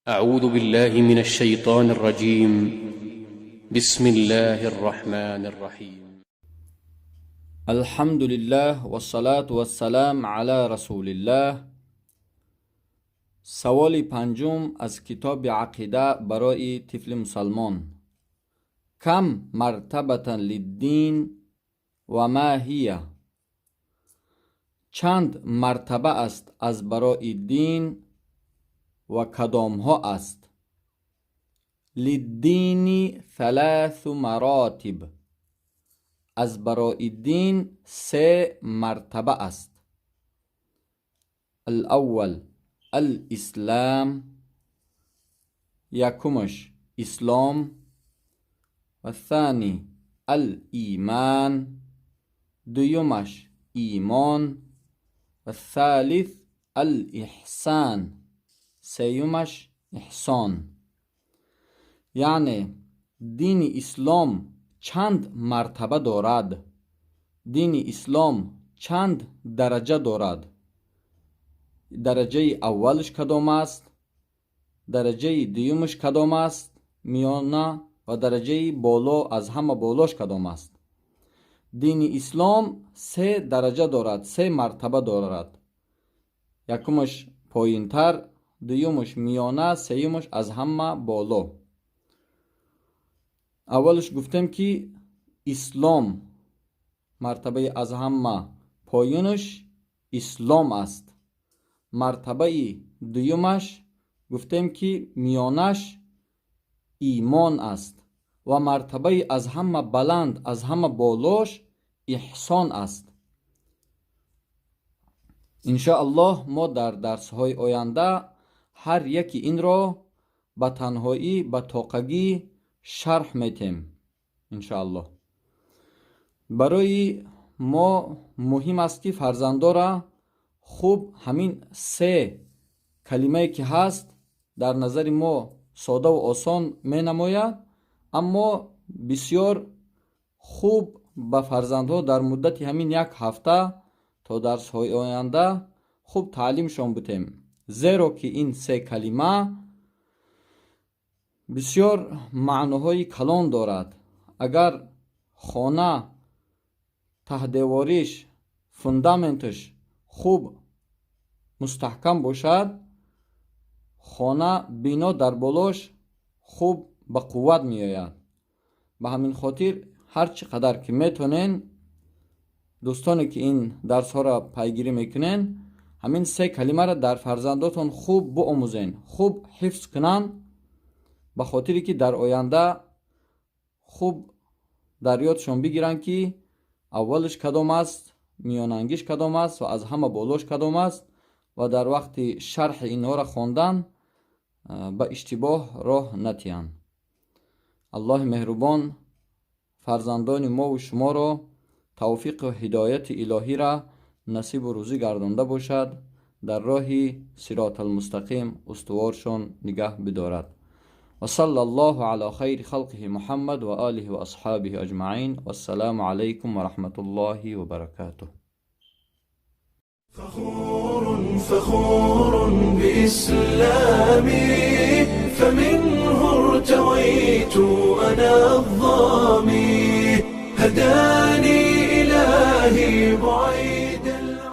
أعوذ بالله من الشيطان الرجيم. بسم الله الرحمن الرحيم. الحمد لله والصلاة والسلام على رسول الله. سوال پنجم از کتاب عقیده برای طفل مسلمان. کم مرتبة للدین و ما هی؟ چند مرتبه است از برای دین و کدام ها است؟ للدین ثلاث مراتب. از برای دین سه مرتبه است. الاول الاسلام، یکمش اسلام، و الثانی الایمان، دویمش ایمان، و الثالث الاحسان، سیومش احسان. یعنی دین اسلام چند مرتبه دارد؟ دین اسلام چند درجه دارد؟ درجه اولش کدام است؟ درجه دویمش کدام است؟ میانه و درجه بالا از همه بالاش کدام است؟ دین اسلام سه درجه دارد، سه مرتبه دارد. یکمش پایینتر، دویمش میانه، سیومش از همه بالا. اولش گفتم که اسلام مرتبه از همه پایینش اسلام است. مرتبه دویمش گفتم که میانش ایمان است و مرتبه از همه بلند، از همه بالاش احسان است. انشاءالله ما در درس های آینده هر یکی این را به تنهایی به طاقگی شرح میتیم انشاءالله. برای ما مهم است که فرزندا را خوب همین سه کلمه که هست در نظر ما ساده و آسان می نماید، اما بسیار خوب به فرزندها در مدت همین یک هفته تا درس های آینده خوب تعلیمشان بتیم، زیرا که این سه کلمه بسیار معناهای کلان دارد. اگر خانه تهدیواریش، فوندامنتش خوب مستحکم باشد، خانه بنا در بالاش خوب به قوت می آید. به همین خاطر هر چقدر که میتونین دوستانی که این درس ها را پیگیری میکنین همین سه کلمه را در فرزنداتون خوب بآموزین، خوب حفظ کنن، به خاطری که در آینده خوب در یادشون بگیرن که اولش کدام است، میاننگیش کدام است و از همه بالاش کدام است، و در وقت شرح اینها را خواندن به اشتباه راه نتیان. الله مهربان فرزندان ما و شما را توفیق و هدایت الهی را نصیب و روزی گردانده باشد، در راه صراط المستقیم استوارشان نگه بدارد. و صلی الله علی خیر خلقه محمد و آله و اصحابه اجمعین. و السلام علیکم و رحمت الله و برکاته. فخور بإسلامي فمنه ارتويت أنا الظامي. هداني إلهي